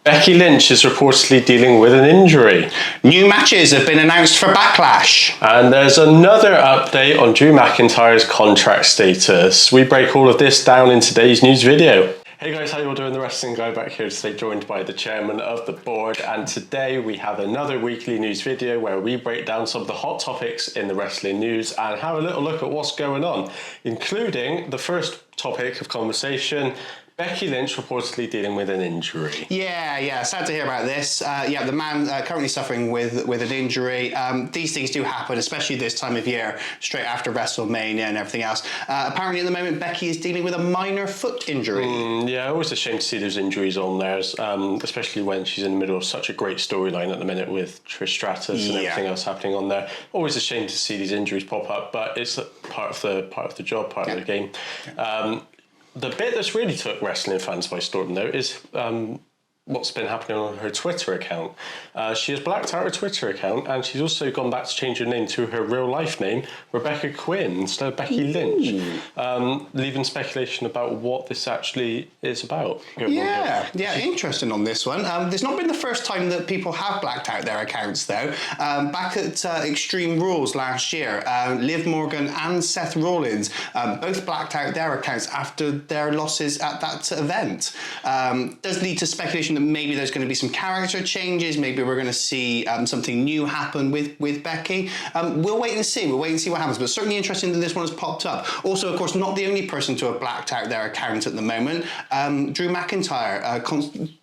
Becky Lynch is reportedly dealing with an injury. New matches have been announced for Backlash. And there's another update on Drew McIntyre's contract status. We break all of this down in today's news video. Hey guys, how you all doing? The Wrestling Guy back here today, joined by the chairman of the board. And today we have another weekly news video where we break down some of the hot topics in the wrestling news and have a little look at what's going on, including the first topic of conversation, Becky Lynch reportedly dealing with an injury. Yeah, sad to hear about this. The man currently suffering with an injury. These things do happen, especially this time of year, straight after WrestleMania and everything else. Apparently at the moment, Becky is dealing with a minor foot injury. Always a shame to see those injuries on there, especially when she's in the middle of such a great storyline at the minute with Trish Stratus and everything else happening on there. Always a shame to see these injuries pop up, but it's part of the job, part of the game. The bit that's really took wrestling fans by storm, though, is what's been happening on her Twitter account. She has blacked out her Twitter account, and she's also gone back to change her name to her real-life name, Rebecca Quinn, instead of Becky Lynch, leaving speculation about what this actually is about. Interesting on this one. There's not been the first time that people have blacked out their accounts, though. Back at Extreme Rules last year, Liv Morgan and Seth Rollins both blacked out their accounts after their losses at that event. Does lead to speculation that maybe there's going to be some character changes, maybe we're going to see something new happen with Becky. We'll wait and see. We'll wait and see what happens, but certainly interesting that this one has popped up. Also, of course, not the only person to have blacked out their account at the moment. Drew McIntyre,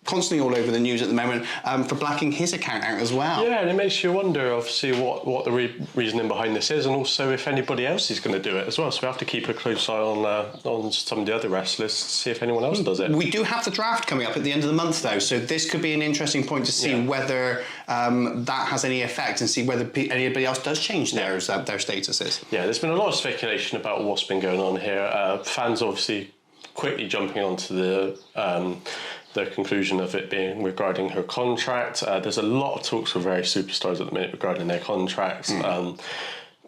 constantly all over the news at the moment for blacking his account out as well. Yeah, and it makes you wonder, obviously, what the reasoning behind this is, and also if anybody else is going to do it as well. So we have to keep a close eye on some of the other wrestlers to see if anyone else does it. We do have the draft coming up at the end of the month, though, so this could be an interesting point to see whether that has any effect and see whether anybody else does change their statuses. Yeah, there's been a lot of speculation about what's been going on here. Fans obviously quickly jumping onto the conclusion of it being regarding her contract. There's a lot of talks with various superstars at the minute regarding their contracts.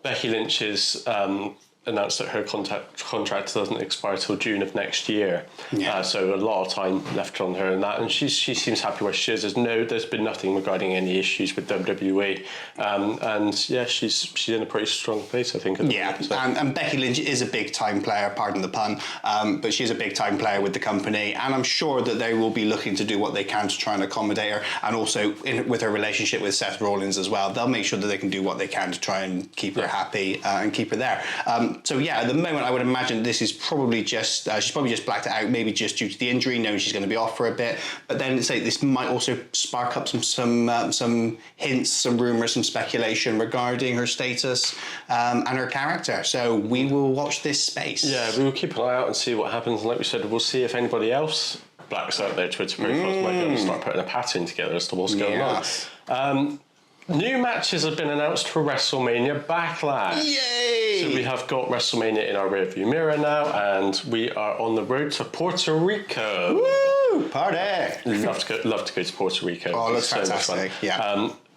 Becky Lynch is announced that her contract doesn't expire till June of next year. So a lot of time left on her and that, and she seems happy where she is. There's been nothing regarding any issues with WWE, she's in a pretty strong place, I think. And Becky Lynch is a big time player, pardon the pun, but she's a big time player with the company, and I'm sure that they will be looking to do what they can to try and accommodate her, and also with her relationship with Seth Rollins as well, they'll make sure that they can do what they can to try and keep her happy and keep her there. At the moment, I would imagine this is probably just she's probably just blacked it out, maybe just due to the injury, knowing she's going to be off for a bit. But then this might also spark up some hints, some rumours, some speculation regarding her status and her character. So we will watch this space. Yeah, we will keep an eye out and see what happens. And like we said, we'll see if anybody else blacks out their Twitter profiles. Might be able to start putting a pattern together as to what's going on. New matches have been announced for WrestleMania Backlash. Yay! So we have got WrestleMania in our rearview mirror now, and we are on the road to Puerto Rico. Woo! Party! Love to go to Puerto Rico. Oh, looks fantastic.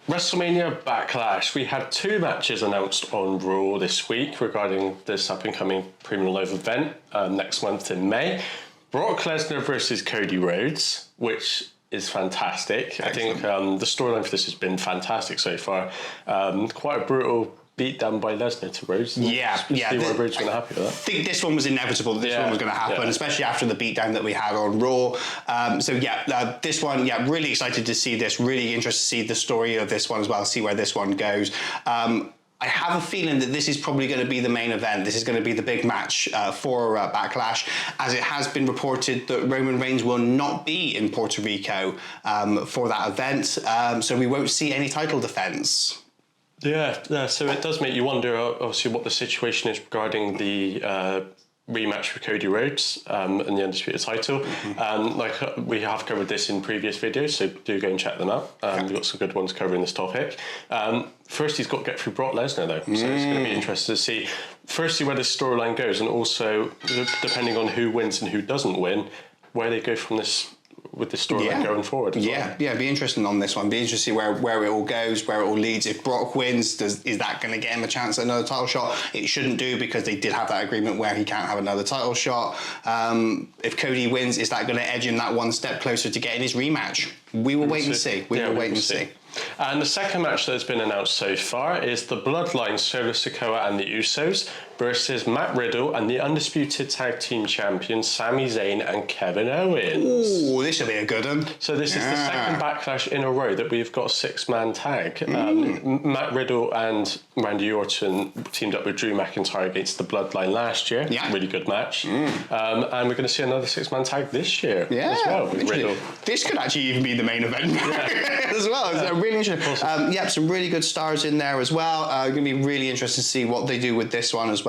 WrestleMania Backlash. We had 2 matches announced on Raw this week regarding this up-and-coming Premium Live event next month in May. Brock Lesnar versus Cody Rhodes, which is fantastic. Excellent. I think the storyline for this has been fantastic so far. Quite a brutal beat down by Lesnar to Rhodes. See why Rhodes was happy with that. I think this one was inevitable that this one was going to happen, especially after the beatdown that we had on Raw. This one, really excited to see this. Really interested to see the story of this one as well, see where this one goes. I have a feeling that this is probably going to be the main event. This is going to be the big match for Backlash, as it has been reported that Roman Reigns will not be in Puerto Rico for that event, so we won't see any title defense. So it does make you wonder, obviously, what the situation is regarding the rematch with Cody Rhodes and the Undisputed title. We have covered this in previous videos, so do go and check them out. We've got some good ones covering this topic. First, he's got to get through Brock Lesnar, though, so it's going to be interesting to see, firstly, where this storyline goes, and also, depending on who wins and who doesn't win, where they go from this with the storyline going forward as well. Yeah, be interesting on this one. Be interesting to see where it all goes, where it all leads. If Brock wins, is that going to get him a chance at another title shot? It shouldn't do, because they did have that agreement where he can't have another title shot. If Cody wins, is that going to edge him that one step closer to getting his rematch? We will wait and see. We will wait and see. And the second match that has been announced so far is the Bloodline, Solo Sikoa and the Usos versus Matt Riddle and the undisputed tag team champions Sami Zayn and Kevin Owens. Ooh, this should be a good one. So this is the second Backlash in a row that we've got a 6-man tag. Matt Riddle and Randy Orton teamed up with Drew McIntyre against the Bloodline last year. Yeah. Really good match. And we're going to see another 6-man tag this year as well with Riddle. This could actually even be the main event as well. So really interesting. Some really good stars in there as well. Going to be really interesting to see what they do with this one as well.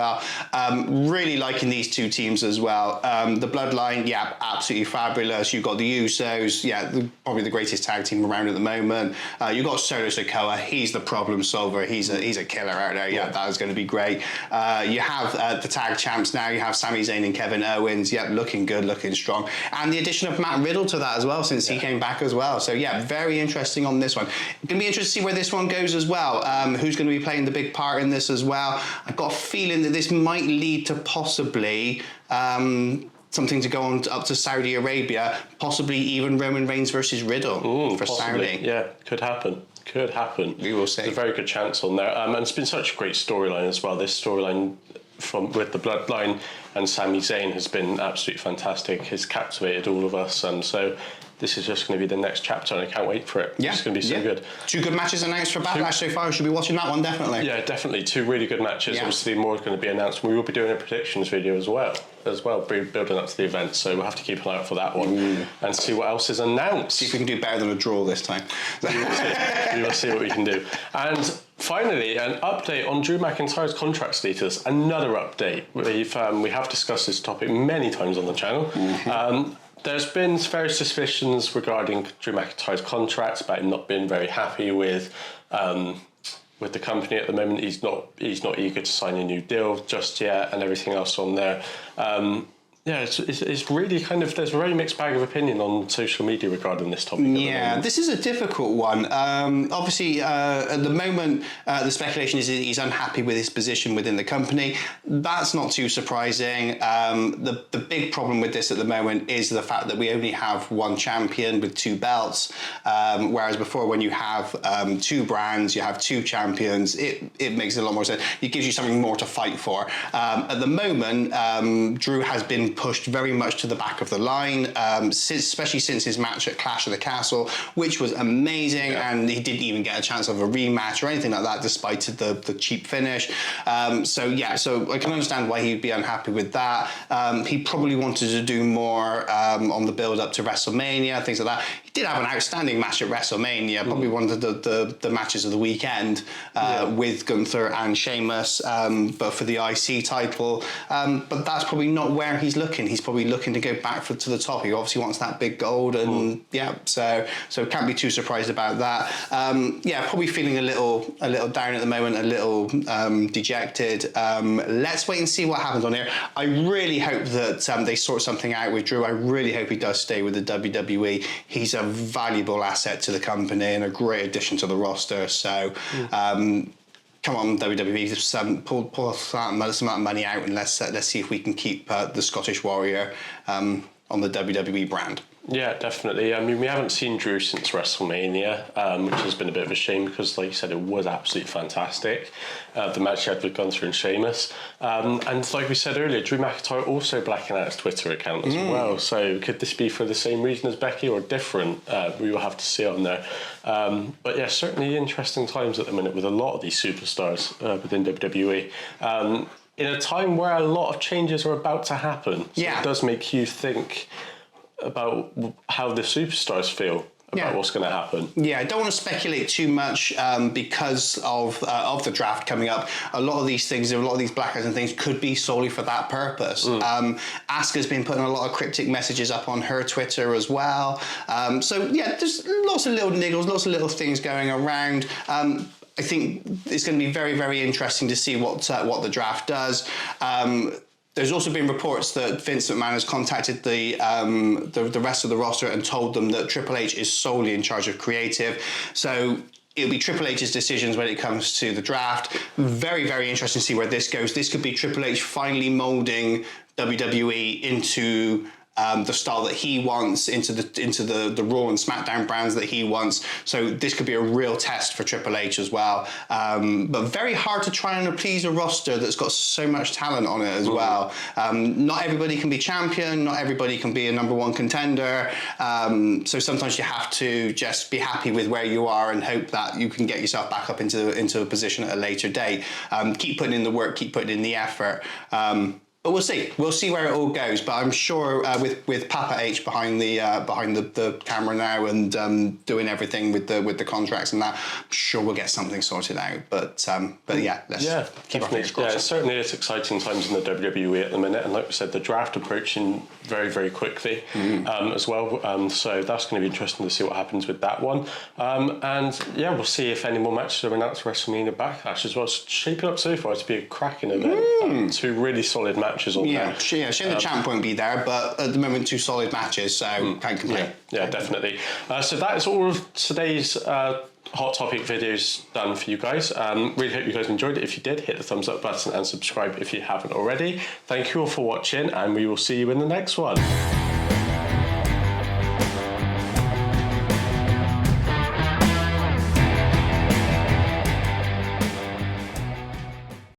Really liking these two teams as well. The Bloodline, absolutely fabulous. You've got the Usos, probably the greatest tag team around at the moment. You've got Solo Sikoa. He's the problem solver. He's a killer out there. That is going to be great. You have the tag champs now. You have Sami Zayn and Kevin Owens. Looking good, looking strong. And the addition of Matt Riddle to that as well, since he came back as well. So very interesting on this one. Going to be interesting to see where this one goes as well. Who's going to be playing the big part in this as well? I've got a feeling that this might lead to possibly something to go on up to Saudi Arabia, possibly even Roman Reigns versus Riddle for possibly. Saudi. Yeah, could happen. Could happen. We will see. There's a very good chance on there. And it's been such a great storyline as well. This storyline with the Bloodline and Sami Zayn has been absolutely fantastic. Has captivated all of us. So this is just going to be the next chapter, and I can't wait for it. It's going to be so good. 2 good matches announced for Backlash so far. We should be watching that one, definitely. Yeah, definitely. 2 really good matches. Obviously, more is going to be announced. We will be doing a predictions video as well, building up to the event. So we'll have to keep an eye out for that one and see what else is announced. See if we can do better than a draw this time. We will see what we can do. And finally, an update on Drew McIntyre's contract status. Another update. We have discussed this topic many times on the channel. There's been various suspicions regarding Drew McIntyre's contract about him not being very happy with the company at the moment. He's not eager to sign a new deal just yet, and everything else on there. It's really kind of, there's a very mixed bag of opinion on social media regarding this topic. This is a difficult one. Obviously, at the moment, the speculation is that he's unhappy with his position within the company. That's not too surprising. The big problem with this at the moment is the fact that we only have one champion with 2 belts, whereas before, when you have 2 brands, you have 2 champions, it makes a lot more sense. It gives you something more to fight for. At the moment, Drew has been pushed very much to the back of the line, especially since his match at Clash of the Castle, which was amazing, and he didn't even get a chance of a rematch or anything like that, despite the cheap finish. So I can understand why he'd be unhappy with that. He probably wanted to do more on the build-up to WrestleMania, things like that. He did have an outstanding match at WrestleMania, probably one of the matches of the weekend with Gunther and Sheamus, but for the IC title. But that's probably not where he's looking. He's probably looking to go back to the top. He obviously wants that big gold, and so can't be too surprised about that. Probably feeling a little down at the moment, a little dejected. Let's wait and see what happens on here. I really hope that they sort something out with Drew. I really hope he does stay with the WWE. He's a valuable asset to the company and a great addition to the roster. So. Come on, WWE, just pull some amount of money out, and let's see if we can keep the Scottish Warrior on the WWE brand. Yeah, definitely. I mean, we haven't seen Drew since WrestleMania, which has been a bit of a shame because, like you said, it was absolutely fantastic. The match he had with Gunther and Sheamus. And like we said earlier, Drew McIntyre also blacking out his Twitter account as well. So could this be for the same reason as Becky or different? We will have to see on there. But yeah, certainly interesting times at the minute with a lot of these superstars within WWE. In a time where a lot of changes are about to happen. So it does make you think about how the superstars feel about what's going to happen. I don't want to speculate too much because of the draft coming up. A lot of these things, a lot of these blackouts and things could be solely for that purpose. Asuka's been putting a lot of cryptic messages up on her Twitter as well. There's lots of little niggles, lots of little things going around. I think it's going to be very, very interesting to see what the draft does. There's also been reports that Vince McMahon has contacted the rest of the roster and told them that Triple H is solely in charge of creative. So it'll be Triple H's decisions when it comes to the draft. Very, very interesting to see where this goes. This could be Triple H finally moulding WWE into the style that he wants, into the Raw and SmackDown brands that he wants. So this could be a real test for Triple H as well. But very hard to try and appease a roster that's got so much talent on it as well. Not everybody can be champion. Not everybody can be a #1 contender. So sometimes you have to just be happy with where you are and hope that you can get yourself back up into a position at a later date. Keep putting in the work. Keep putting in the effort. But we'll see. We'll see where it all goes. But I'm sure with Papa H behind the camera now and doing everything with the contracts and that, I'm sure we'll get something sorted out. But yeah, let's keep our fingers crossed. Yeah, certainly it's exciting times in the WWE at the minute, and like we said, the draft approaching very, very quickly as well. So that's going to be interesting to see what happens with that one. And yeah, we'll see if any more matches are announced for WrestleMania Backlash as well. It's shaping up so far to be a cracking event. Two really solid matches on there. Yeah, shame the champ won't be there, but at the moment, 2 solid matches, so can't complain. Yeah, definitely. So that is all of today's Hot Topic videos done for you guys. Really hope you guys enjoyed it. If you did, hit the thumbs up button and subscribe if you haven't already. Thank you all for watching, and we will see you in the next one.